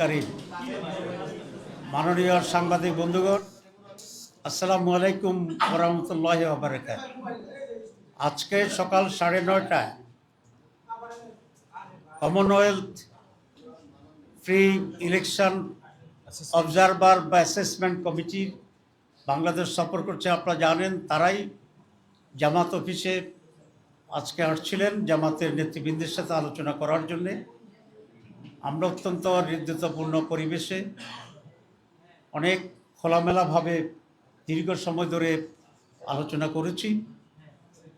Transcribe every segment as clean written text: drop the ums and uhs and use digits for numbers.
কারীম। মাননীয় সাংবাদিক বন্ধুগণ, আসসালামু আলাইকুম ওয়া রাহমাতুল্লাহি ওয়া বারাকাতুহু। আজকে সকাল 9:30টায় কমনওয়েলথ ফ্রি ইলেকশন অবজারভার বা অ্যাসেসমেন্ট কমিটি বাংলাদেশ সফর করছে। আপনারা জানেন, তারাই জামাত অফিসে আজকে আসছিলেন জামাতের নেতৃবৃন্দের সাথে আলোচনা করার জন্যে। আমরা অত্যন্ত হৃদ্যতাপূর্ণ পরিবেশে অনেক খোলামেলাভাবে দীর্ঘ সময় ধরে আলোচনা করেছি।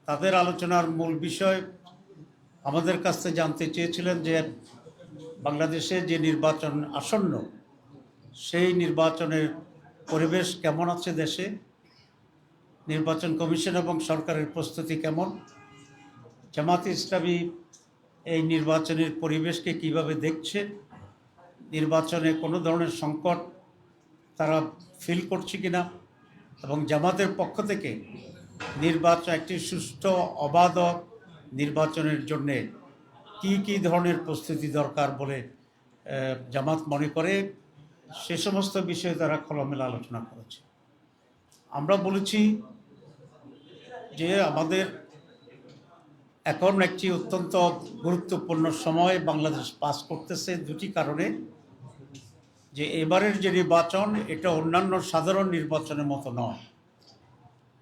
তাদের আলোচনার মূল বিষয় আমাদের কাছ থেকে জানতে চেয়েছিলেন যে বাংলাদেশে যে নির্বাচন আসন্ন, সেই নির্বাচনের পরিবেশ কেমন আছে দেশে, নির্বাচন কমিশন এবং সরকারের প্রস্তুতি কেমন, জামাতে ইসলামী এই নির্বাচনের পরিবেশকে কিভাবে দেখছে, নির্বাচনে কোনো ধরনের সংকট তারা ফিল করছে কিনা, এবং জামাতের পক্ষ থেকে নির্বাচন একটি সুষ্ঠু অবাধ নির্বাচনের জন্যে কি ধরনের প্রস্তুতি দরকার বলে জামাত মনে করে, সে সমস্ত বিষয়ে তারা খোলামেলা আলোচনা করেছে। আমরা বলেছি যে আমাদের এখন একটি অত্যন্ত গুরুত্বপূর্ণ সময় বাংলাদেশ পাস করতেছে দুটি কারণে। যে এবারের যে নির্বাচন, এটা অন্যান্য সাধারণ নির্বাচনের মতো নয়।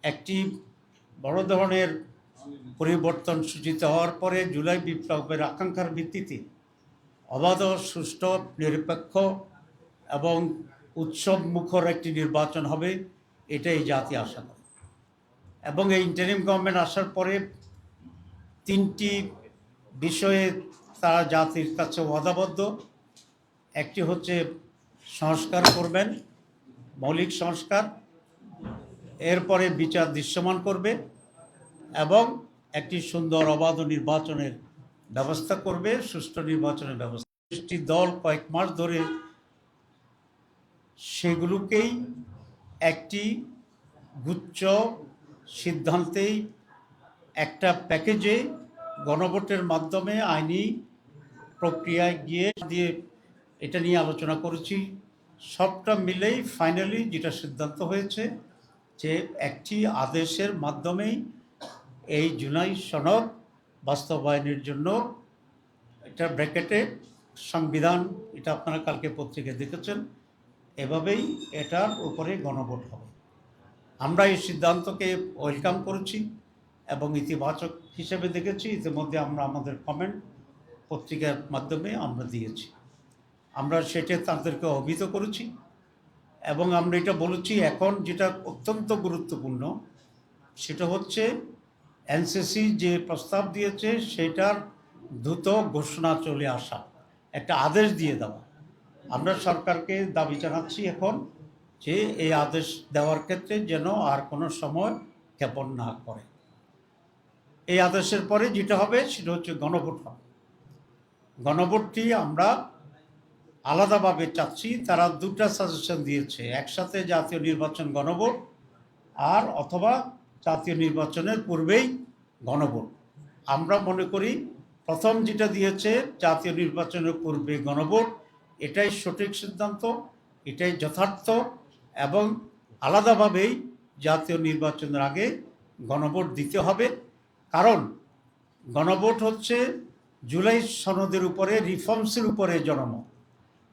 একটি বড় ধরনের পরিবর্তন সূচিত হওয়ার পরে জুলাই বিপ্লবের আকাঙ্ক্ষার ভিত্তিতে অবাধ, সুষ্ঠু, নিরপেক্ষ এবং উৎসব মুখর একটি নির্বাচন হবে, এটাই জাতি আশা করে। এবং এই ইন্টারিম গভর্নমেন্ট আসার পরে তিনটি বিষয়ে তারা জাতির কাছে ওয়াদাবদ্ধ। একটি হচ্ছে সংস্কার করবেন, মৌলিক সংস্কার, এরপরে বিচার দৃশ্যমান করবে এবং একটি সুন্দর অবাধ নির্বাচনের ব্যবস্থা করবে, সুষ্ঠু নির্বাচনের ব্যবস্থা। একটি দল কয়েক মাস ধরে সেগুলোকেই একটি গুচ্ছ সিদ্ধান্তেই, একটা প্যাকেজে গণভোটের মাধ্যমে আইনি প্রক্রিয়ায় গিয়ে দিয়ে এটা নিয়ে আলোচনা করেছি। সবটা মিলেই ফাইনালি যেটা সিদ্ধান্ত হয়েছে যে একটি আদেশের মাধ্যমেই এই জুলাই সনদ বাস্তবায়নের জন্য, এটা ব্র্যাকেটে সংবিধান, এটা আপনারা কালকে পত্রিকায় দেখেছেন, এভাবেই এটার উপরে গণভোট হবে। আমরা এই সিদ্ধান্তকে ওয়েলকাম করেছি এবং ইতিবাচক হিসেবে দেখেছি। ইতিমধ্যে আমরা আমাদের কমেন্ট পত্রিকার মাধ্যমে আমরা দিয়েছি, আমরা সেটা তাদেরকে অভিহিত করেছি এবং আমরা এটা বলেছি এখন যেটা অত্যন্ত গুরুত্বপূর্ণ সেটা হচ্ছে এনসিসি যে প্রস্তাব দিয়েছে সেটার দ্রুত ঘোষণা চলে আসা, একটা আদেশ দিয়ে দেওয়া। আমরা সরকারকে দাবি জানাচ্ছি এখন যে এই আদেশ দেওয়ার ক্ষেত্রে যেন আর কোনো সময় ক্ষেপণ না করে। এই আদেশের পরে যেটা হবে সেটা হচ্ছে গণভোট হবে। গণভোটটি আমরা আলাদাভাবে চাচ্ছি। তারা দুটা সাজেশন দিয়েছে, একসাথে জাতীয় নির্বাচন গণভোট আর অথবা জাতীয় নির্বাচনের পূর্বেই গণভোট। আমরা মনে করি প্রথম যেটা দিয়েছে জাতীয় নির্বাচনের পূর্বে গণভোট, এটাই সঠিক সিদ্ধান্ত, এটাই যথার্থ, এবং আলাদাভাবেই জাতীয় নির্বাচনের আগে গণভোট দিতে হবে। কারণ গণভোট হচ্ছে জুলাই সনদের উপরে, রিফর্মসের উপরে জনমত,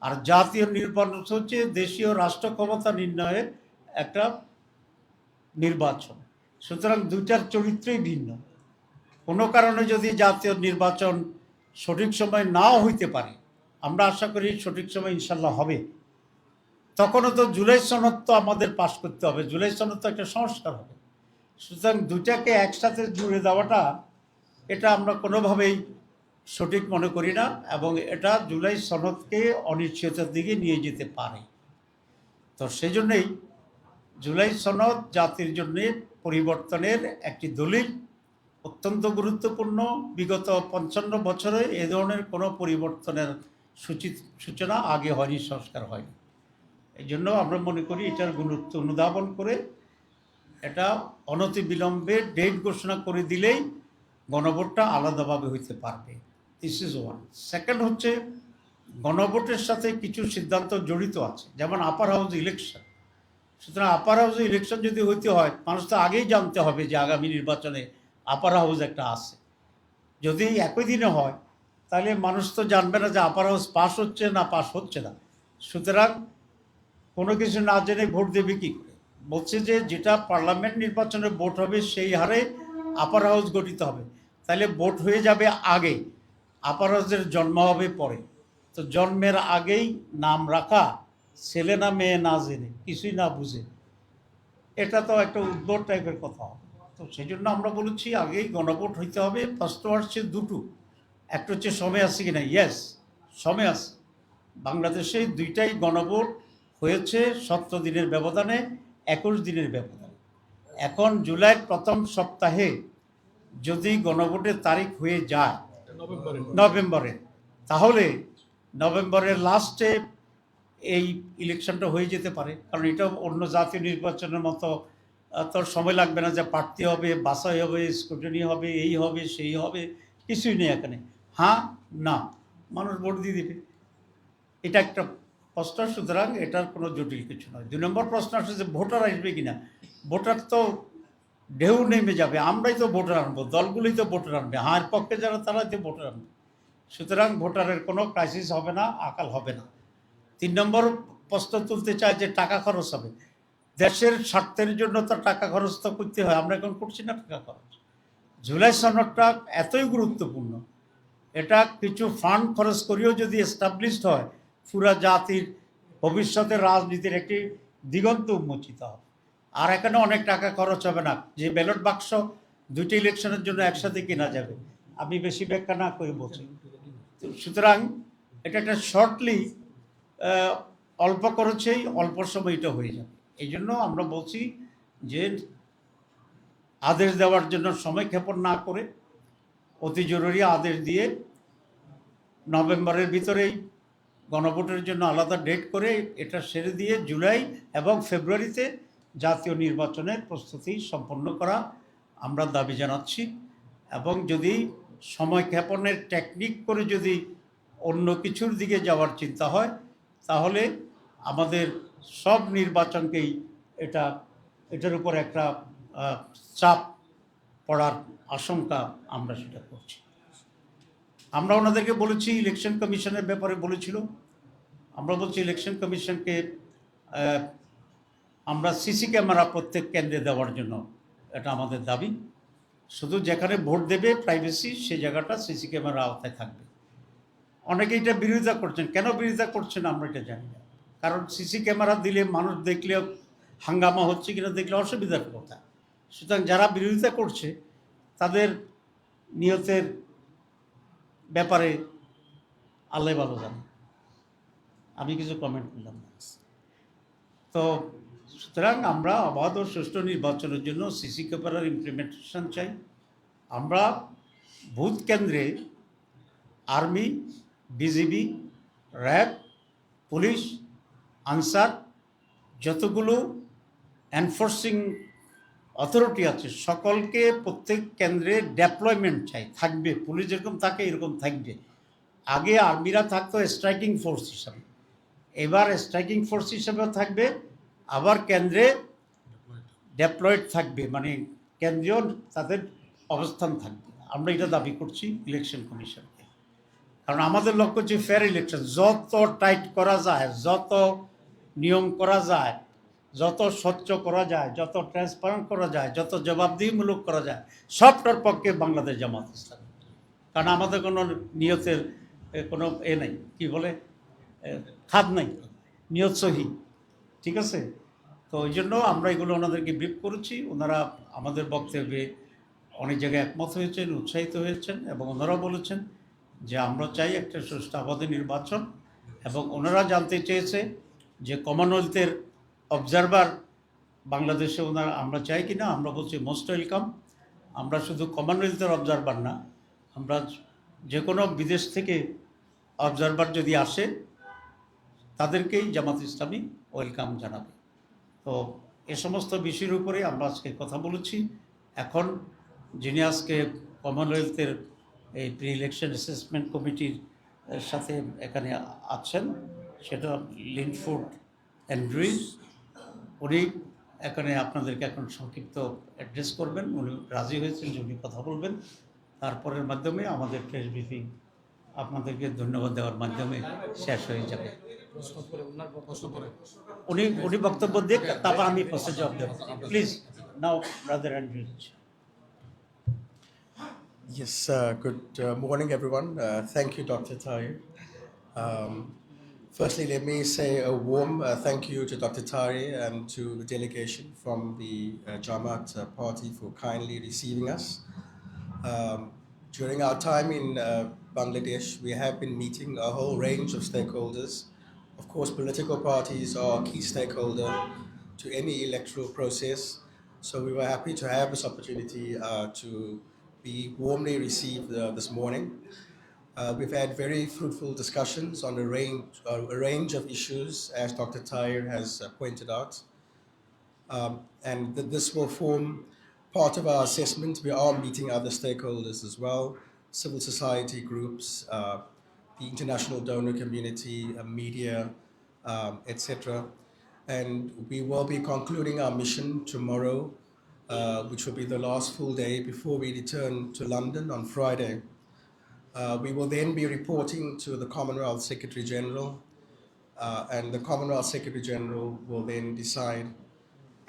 আর জাতীয় নির্বাচন হচ্ছে দেশীয় রাষ্ট্র ক্ষমতা নির্ণয়ের একটা নির্বাচন। সুতরাং দুইটার চরিত্রই ভিন্ন। কোনো কারণে যদি জাতীয় নির্বাচন সঠিক সময় নাও হইতে পারে, আমরা আশা করি সঠিক সময় ইনশাল্লাহ হবে, তখনও তো জুলাই সনদ তো আমাদের পাশ করতে হবে, জুলাই সনদ তো একটা সংস্কার হবে। সুতরাং দুইটাকে একসাথে জুড়ে দেওয়াটা, এটা আমরা কোনোভাবেই সঠিক মনে করি না, এবং এটা জুলাই সনদকে অনিশ্চয়তার দিকে নিয়ে যেতে পারে। তো সেই জন্যেই জুলাই সনদ জাতির জন্যে পরিবর্তনের একটি দলিল, অত্যন্ত গুরুত্বপূর্ণ। বিগত 55 বছরে এ ধরনের কোনো পরিবর্তনের সূচনা আগে হয়নি, সংস্কার হয়নি। এই জন্য আমরা মনে করি এটার গুরুত্ব অনুধাবন করে এটা অনতিবিলম্বে ডেট ঘোষণা করে দিলেই গণভোটটা আলাদাভাবে হইতে পারবে। This is one. সেকেন্ড হচ্ছে গণভোটের সাথে কিছু সিদ্ধান্ত জড়িত আছে, যেমন আপার হাউস ইলেকশন। সুতরাং আপার হাউস ইলেকশন যদি হইতে হয়, মানুষ তো আগেই জানতে হবে যে আগামী নির্বাচনে আপার হাউস একটা আছে। যদি একই দিনে হয় তাহলে মানুষ তো জানবে না যে আপার হাউস পাস হচ্ছে না পাস হচ্ছে না। সুতরাং কোনো কিছু না জেনে ভোট দেবে কী করে? বলছে যে যেটা পার্লামেন্ট নির্বাচনে ভোট হবে সেই হারে আপার হাউস গঠিত হবে। তাহলে ভোট হয়ে যাবে আগে, আপার হাউসের জন্ম হবে পরে। তো জন্মের আগেই নাম রাখা, ছেলে না মেয়ে না জেনে, কিছুই না বুঝে, এটা তো একটা উদ্ভট টাইপের কথা। তো সেই জন্য আমরা বলেছি আগেই গণভোট হইতে হবে। প্রশ্ন আসছে দুটো, একটা হচ্ছে সময় আছে কিনা। ইয়েস, সময় আছে। বাংলাদেশে দুইটাই গণভোট হয়েছে 17 দিনের ব্যবধানে, 21 দিনের ব্যবধানে। এখন জুলাইয়ের প্রথম সপ্তাহে যদি গণভোটের তারিখ হয়ে যায় নভেম্বরে, তাহলে নভেম্বরের লাস্টে এই ইলেকশনটা হয়ে যেতে পারে। কারণ এটা অন্য জাতীয় নির্বাচনের মতো তোর সময় লাগবে না যে প্রার্থী হবে, বাছাই হবে, স্ক্রুটিনি হবে, এই হবে সেই হবে, কিছুই নেই এখানে। হ্যাঁ না, মানুষ ভোট দিয়ে দেবে, এটা একটা প্রশ্ন। সুতরাং এটার কোনো জটিল কিছু নয়। 2 নম্বর প্রশ্ন আসছে যে ভোটার আসবে কিনা। ভোটার তো ঢেউ নেমে যাবে, আমরাই তো ভোটার আনবো, দলগুলোই তো ভোটার আনবে, হাঁর পক্ষে যারা তারাই তো ভোটার আনবে। সুতরাং ভোটারের কোনো ক্রাইসিস হবে না, আকাল হবে না। 3 নম্বর প্রশ্ন তুলতে চায় যে টাকা খরচ হবে। দেশের স্বার্থের জন্য তো টাকা খরচ তো করতে হয়, আমরা এখন করছি না টাকা খরচ। জুলাই সনদটা এতই গুরুত্বপূর্ণ, এটা কিছু ফান্ড খরচ করেও যদি এস্টাবলিশড হয়, পুরা জাতির ভবিষ্যতের রাজনীতির একটি দিগন্ত উন্মোচিত হবে। আর এখানে অনেক টাকা খরচ হবে না, যে ব্যালট বাক্স 2টি ইলেকশনের জন্য একসাথে কেনা যাবে। আমি বেশি ব্যাখ্যা না করে বলছি। সুতরাং এটা একটা শর্টলি অল্প খরচেই অল্প সময় এটা হয়ে যাবে। এই জন্য আমরা বলছি যে আদেশ দেওয়ার জন্য সময় ক্ষেপণ না করে অতি জরুরি আদেশ দিয়ে নভেম্বরের ভিতরেই গণভোটের জন্য আলাদা ডেট করে এটা সেরে দিয়ে জুলাই এবং ফেব্রুয়ারিতে জাতীয় নির্বাচনের প্রস্তুতি সম্পন্ন করা আমরা দাবি জানাচ্ছি। এবং যদি সময় ক্ষেপণের টেকনিক করে যদি অন্য কিছুর দিকে যাওয়ার চিন্তা হয়, তাহলে আমাদের সব নির্বাচনকেই এটার উপর একটা চাপ পড়ার আশঙ্কা আমরা সেটা করছি। আমরা ওনাদেরকে বলেছি, ইলেকশন কমিশনের ব্যাপারে বলেছিল, আমরা বলছি ইলেকশন কমিশনকে আমরা সিসি ক্যামেরা প্রত্যেক কেন্দ্রে দেওয়ার জন্য, এটা আমাদের দাবি। শুধু যেখানে ভোট দেবে প্রাইভেসি, সে জায়গাটা সিসি ক্যামেরা আওতায় থাকবে। অনেকে এটা বিরোধিতা করছেন, কেন বিরোধিতা করছেন আমরা এটা জানি না। কারণ সিসি ক্যামেরা দিলে মানুষ দেখলে হাঙ্গামা হচ্ছে কিনা দেখলে অসুবিধার কথা। সুতরাং যারা বিরোধিতা করছে তাদের নিয়তের ব্যাপারে আল্লাহ ভালো জানে, আমি কিছু কমেন্ট করলাম না। তো সুতরাং আমরা অবাধ ও সুষ্ঠু নির্বাচনের জন্য সিসি ক্যামেরার ইমপ্লিমেন্টেশন চাই। আমরা বুথ কেন্দ্রে army, BGB, RAB, police, answer, যতগুলো এনফোর্সিং অথরিটি আছে সকলকে প্রত্যেক কেন্দ্রে ডেপ্লয়মেন্ট চাই, থাকবে। পুলিশ যেরকম থাকে এরকম থাকবে। আগে আর্মিরা থাকতো স্ট্রাইকিং ফোর্স হিসাবে, এবার স্ট্রাইকিং ফোর্স হিসাবেও থাকবে, আবার কেন্দ্রে ডেপ্লয়েড থাকবে, মানে কেন্দ্রীয় তাদের অবস্থান থাকবে। আমরা এটা দাবি করছি ইলেকশন কমিশনকে। কারণ আমাদের লক্ষ্য হচ্ছে ফেয়ার ইলেকশন। যত টাইট করা যায়, যত নিয়ম করা যায়, যত স্বচ্ছ করা যায়, যত ট্রান্সপারেন্ট করা যায়, যত জবাবদিহিমূলক করা যায়, সবটার পক্ষে বাংলাদেশ জামাত ইসলামী। কারণ আমাদের কোনো নিয়তের কোনো নেই, কি বলে, খাদ নাই, নিয়ত সহি, ঠিক আছে। তো ওই জন্য আমরা এগুলো ওনাদেরকে ব্রিফ করেছি। ওনারা আমাদের বক্তব্যে অনেক জায়গায় একমত হয়েছেন, উৎসাহিত হয়েছেন, এবং ওনারা বলেছেন যে আমরা চাই একটা সুষ্ঠু অবাধ নির্বাচন। এবং ওনারা জানতে চেয়েছে যে কমনওয়েলথের অবজারভার বাংলাদেশে আমরা চাই কি না। আমরা বলছি মোস্ট ওয়েলকাম। আমরা শুধু কমনওয়েলথের অবজারভার না, আমরা যে কোনো বিদেশ থেকে অবজারভার যদি আসে তাদেরকেই জামাত ইসলামী ওয়েলকাম জানাবে। তো এ সমস্ত বিষয়ের উপরে আমরা আজকে কথা বলেছি। এখন যিনি আজকে কমনওয়েলথের এই প্রি ইলেকশন অ্যাসেসমেন্ট কমিটির এর সাথে এখানে আছেন, সেটা লিনফুড অ্যান্ড্রিজ। উনি এখানে আপনাদেরকে এখন সংক্ষিপ্ত অ্যাড্রেস করবেন। উনি রাজি হয়েছেন যে উনি কথা বলবেন। তারপরের মাধ্যমে আমাদের প্রেস ব্রিফিং আপনাদেরকে ধন্যবাদ দেওয়ার মাধ্যমে শেষ হয়ে যাবে। উনি উনি বক্তব্য দিক, তারপর আমি প্রশ্নের জবাব দেব। Please now brother Andrews. Yes, good morning, everyone. Thank you, Dr. Tahir. Um, Firstly, let me say a warm thank you to Dr. Tahir and to the delegation from the Jamaat Party for kindly receiving us. During our time in Bangladesh, we have been meeting a whole range of stakeholders. Of course, political parties are a key stakeholder to any electoral process. So we were happy to have this opportunity to be warmly received this morning. We've had very fruitful discussions on a range of issues, as Dr. Tahir has pointed out. And this will form part of our assessment. We are meeting other stakeholders as well, civil society groups, the international donor community, media, etc. And we will be concluding our mission tomorrow, which will be the last full day before we return to London on Friday. We will then be reporting to the Commonwealth Secretary General, and the Commonwealth Secretary General will then decide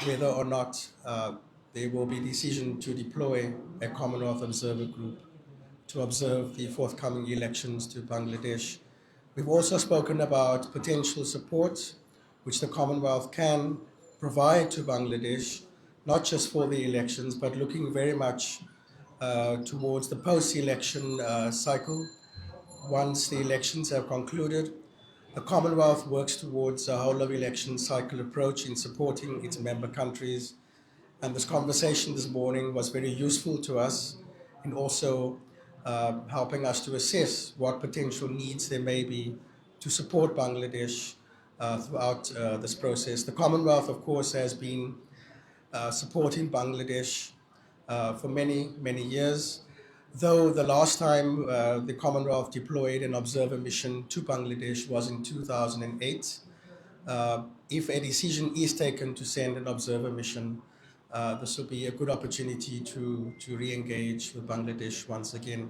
whether or not there will be decision to deploy a Commonwealth Observer Group to observe the forthcoming elections to Bangladesh. We've also spoken about potential support which the Commonwealth can provide to Bangladesh, not just for the elections, but looking very much towards the post-election cycle. Once the elections have concluded, the Commonwealth works towards a whole of election cycle approach in supporting its member countries. And this conversation this morning was very useful to us in also helping us to assess what potential needs there may be to support Bangladesh throughout this process. The Commonwealth, of course, has been supporting Bangladesh for many, many years. Though the last time the Commonwealth deployed an observer mission to Bangladesh was in 2008, if a decision is taken to send an observer mission, this will be a good opportunity to re-engage with Bangladesh once again.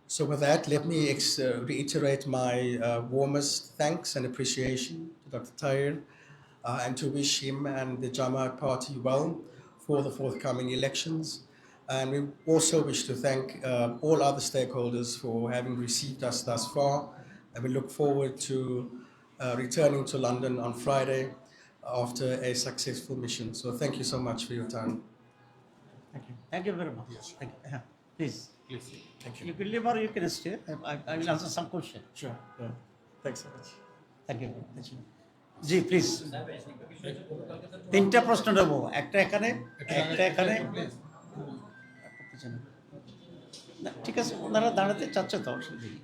So with that, let me reiterate my warmest thanks and appreciation to Dr. Tahir and to wish him and the Jamaat Party well for the forthcoming elections. And we also wish to thank all other stakeholders for having received us thus far. And we look forward to returning to London on Friday after a successful mission. So thank you so much for your time. Thank you. Thank you very much. Yes. Thank you. Please. Please. Thank You can leave or you can stay. I will answer some question. Sure. Thanks so much. Thank you. G please, তিনটা প্রশ্ন নেব, একটা এখানে, একটা এখানে। না, ঠিক আছে, ওনারা দাঁড়াতে চাচ্ছে তো অসুবিধা নেই।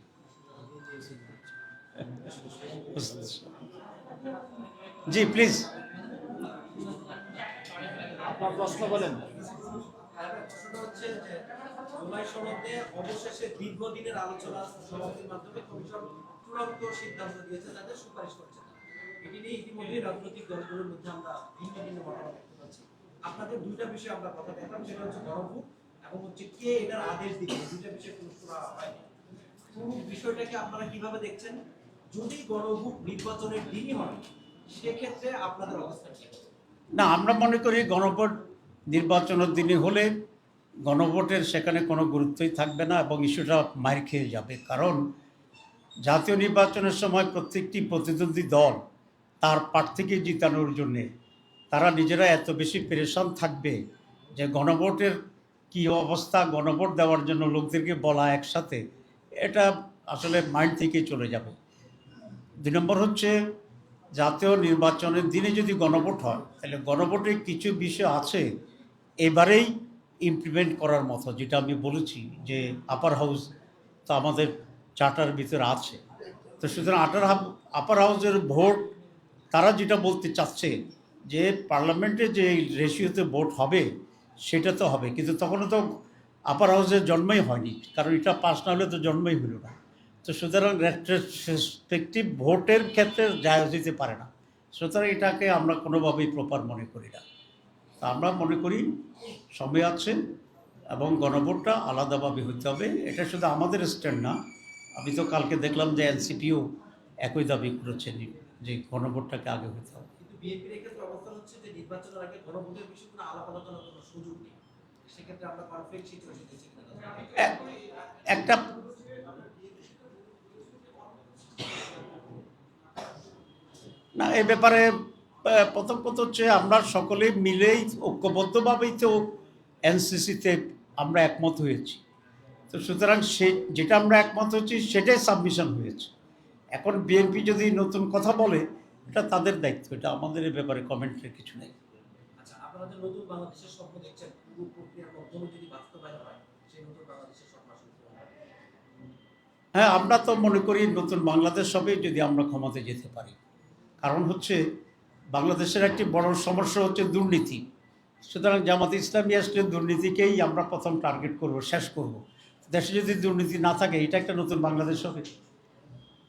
জি প্লিজ, আপনার প্রশ্ন বলেন। প্রশ্নটা হচ্ছে যে জুলাই সনদে অবশেষে দীর্ঘদিনের আলোচনা সমাপ্তির মাধ্যমে কমিশন চূড়ান্ত সিদ্ধান্ত দিয়েছে, তাদের সুপারিশ করেছে। এটি নিয়ে ইতিমধ্যে রাজনৈতিক দলগুলোর মধ্যে আমরা ভিন্ন ভিন্ন মতামত দেখতে পাচ্ছি। আপনাদের দুইটা বিষয়ে আমরা কথা বললাম, সেটা হচ্ছে গণভোট এবং হচ্ছে কে এটার আদেশ দিবে। দুইটা বিষয়ে কোনো করা হয়নি। পুরো বিষয়টাকে আপনারা কিভাবে দেখছেন? যদি গণভোট নির্বাচনের দিনই হয়, সেক্ষেত্রে আপনাদের অবস্থা কি? না, আমরা মনে করি গণভোট নির্বাচনের দিনে হলে গণভোটের সেখানে কোনো গুরুত্বই থাকবে না এবং ইস্যুটা মার খেয়ে যাবে। কারণ জাতীয় নির্বাচনের সময় প্রত্যেকটি প্রতিদ্বন্দ্বী দল তার প্রার্থীকে জিতানোর জন্যে তারা নিজেরা এত বেশি পেরেশান থাকবে যে গণভোটের কী অবস্থা, গণভোট দেওয়ার জন্য লোকদেরকে বলা একসাথে, এটা আসলে মাইন্ড থেকেই চলে যাবে। 2 নম্বর হচ্ছে, জাতীয় নির্বাচনের দিনে যদি গণভোট হয়, তাহলে গণভোটে কিছু বিষয় আছে এবারেই ইমপ্লিমেন্ট করার মতো, যেটা আমি বলেছি যে আপার হাউস তো আমাদের চার্টার ভিতরে আছে। তো সুতরাং আপার হাউসের ভোট তারা যেটা বলতে চাচ্ছে যে পার্লামেন্টে যে রেশিওতে ভোট হবে সেটা তো হবে, কিন্তু তখনও তো আপার হাউসের জন্মই হয়নি, কারণ এটা পাস না হলে তো জন্মই হলো না। তো তো সুতরাং রেট্রোস্পেক্টিভ ভোটের ক্ষেত্রে জায়জ দিতে পারে না। সুতরাং এটাকে আমরা কোনোভাবেই প্রপার মনে করি না। তা আমরা মনে করি সময় আছে এবং গণভোটটা আলাদাভাবে হতে হবে। এটা শুধু আমাদের স্ট্যান্ড না, আমি তো কালকে দেখলাম যে এনসিপিও একই দাবি করেছেন যে গণভোটটাকে আগে হতে হবে। কিন্তু বিএনপির ক্ষেত্রে অবস্থান হচ্ছে যে নির্বাচনের আগে গণভোটের বিষয়ে কোনো আলাপ আলোচনার কোনো সুযোগ নেই। সেক্ষেত্রে আমরা কনফ্লিক্ট সিচুয়েশন দেখছি কিনা? একটা না, এ ব্যাপারে প্রথম কথা হচ্ছে আমরা সকলে মিলেই ঐক্যবদ্ধভাবেই তো এনসিসিতে আমরা একমত হয়েছি। তো সুতরাং যেটা আমরা একমত হচ্ছি সেটাই সাবমিশন হয়েছে। এখন বিএনপি যদি নতুন কথা বলে এটা তাদের দায়িত্ব, এটা আমাদের এ ব্যাপারে কমেন্টের কিছু নেই। আচ্ছা, আপনারা যে নতুন বাংলাদেশের স্বপ্ন দেখছেন, পুরো প্রক্রিয়ার মাধ্যমে যদি বাস্তবায়ন হয়, সেই নতুন বাংলাদেশের স্বপ্ন আসলে পূরণ হবে? হ্যাঁ, আমরা তো মনে করি নতুন বাংলাদেশ হবে যদি আমরা ক্ষমতায় যেতে পারি। কারণ হচ্ছে বাংলাদেশের একটি বড় সমস্যা হচ্ছে দুর্নীতি। সুতরাং জামাত ইসলামী আসলে দুর্নীতিকেই আমরা প্রথম টার্গেট করব, শেষ করব। দেশে যদি দুর্নীতি না থাকে এটা একটা নতুন বাংলাদেশ হবে।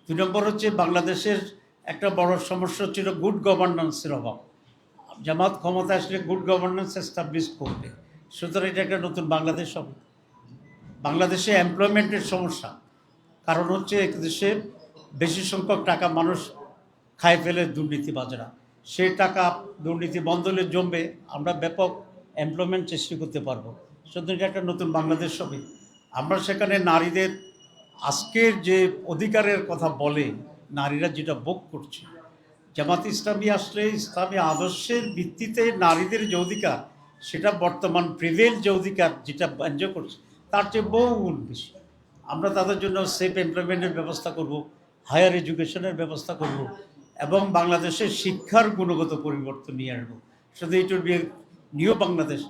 2 নম্বর হচ্ছে বাংলাদেশের একটা বড় সমস্যা ছিল গুড গভর্নেন্সের অভাব। জামাত ক্ষমতা আসলে গুড গভর্নেন্স এস্টাবলিশ করবে, সুতরাং এটা একটা নতুন বাংলাদেশ হবে। বাংলাদেশে এমপ্লয়মেন্টের সমস্যা, কারণ হচ্ছে দেশে বেশি সংখ্যক টাকা মানুষ খায় ফেলে দুর্নীতিবাজরা, সেই টাকা দুর্নীতি বন্ধ হলে জমবে, আমরা ব্যাপক এমপ্লয়মেন্ট সৃষ্টি করতে পারবো। সুতরাং এটা একটা নতুন বাংলাদেশ হবে। আমরা সেখানে নারীদের আজকের যে অধিকারের কথা বলে নারীরা যেটা ভোগ করছে, জামাত ইসলামী আসলে ইসলামী আদর্শের ভিত্তিতে নারীদের যে অধিকার সেটা বর্তমান প্রিভেল যে অধিকার যেটা এনজয় করছে তার চেয়ে বহুগুণ বেশি। আমরা তাদের জন্য সেফ এমপ্লয়মেন্টের ব্যবস্থা করব, হায়ার এডুকেশনের ব্যবস্থা করব এবং বাংলাদেশের শিক্ষার গুণগত পরিবর্তন নিয়ে আসবো। শুধু এইটুর বিয়ে নিউ বাংলাদেশ।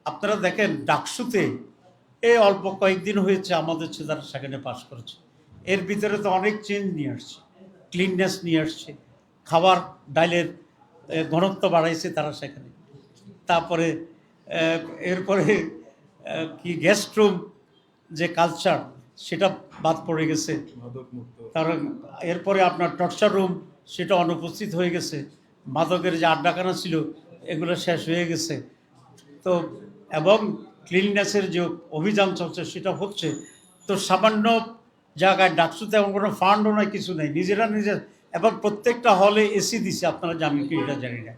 আপনারা দেখেন ডাকসুতে এই অল্প কয়েকদিন হয়েছে আমাদের ছেলেরা সেখানে পাস করেছে, এর ভিতরে তো অনেক চেঞ্জ নিয়ে আসছে, ক্লিননেস নিয়ে আসছে, খাবার ডাইলের ঘনত্ব বাড়াইছে তারা সেখানে। তারপরে এরপরে কি গেস্ট রুম যে কালচার সেটা বাদ পড়ে গেছে, কারণ এরপরে আপনার টর্চার রুম সেটা অনুপস্থিত হয়ে গেছে, মাদকের যে আড্ডাখানা ছিল এগুলো শেষ হয়ে গেছে। তো এবং ক্লিননেসের যে অভিযান চলছে সেটা হচ্ছে। তো সামান্য জায়গায় ডাকসুতে এমন কোনো ফান্ডও নয়, কিছু নেই, নিজেরা নিজের। এবং প্রত্যেকটা হলে এসি দিছে, আপনারা জানেন কি এটা জানি না,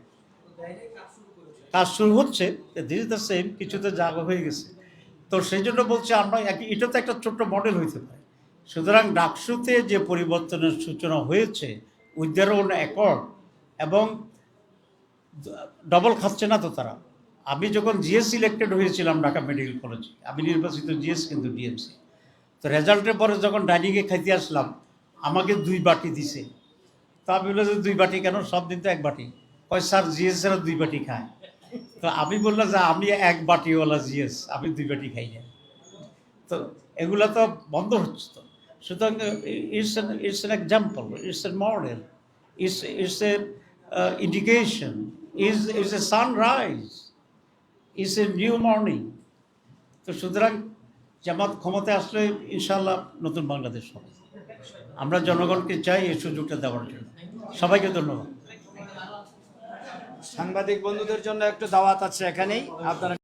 কাজ শুরু হচ্ছে। দিস ইজ দ্য সেম, কিছুতে জায়গা হয়ে গেছে। তো সেই জন্য বলছি আমরা এটা তো একটা ছোট্ট মডেল হইতে পারে। সুতরাং ডাকসুতে যে পরিবর্তনের সূচনা হয়েছে উইথ দেয়ার ওন অ্যাকর্ড, এবং ডবল খাচ্ছে না তো তারা। আমি যখন জিএস সিলেক্টেড হয়েছিলাম ঢাকা মেডিকেল কলেজে, আমি নির্বাচিত জিএস কিন্তু ডিএমসি। তো রেজাল্টের পরে যখন ডাইনিংয়ে খাইতে আসলাম আমাকে 2 বাটি দিছে। তো আমি বললাম যে 2 বাটি কেন, সব দিন তো 1 বাটি। কয় স্যার জিএসেরা 2 বাটি খায়। তো আমি বললাম যে আমি 1 বাটিওয়ালা জিএস, আমি 2 বাটি খাই না। তো এগুলা তো বন্ধ হচ্ছে। তো সুতরাং it's an example, it's a model, it's a indication, it's a sunrise, it's a new morning. তো সুতরাং জামাত ক্ষমতায় আসলে ইনশাআল্লাহ নতুন বাংলাদেশ হবে। আমরা জনগণকে চাই এই সুযোগটা দেওয়ার জন্য। সবাইকে ধন্যবাদ। সাংবাদিক বন্ধুদের জন্য একটু দাওয়াত আছে এখানেই, আপনারা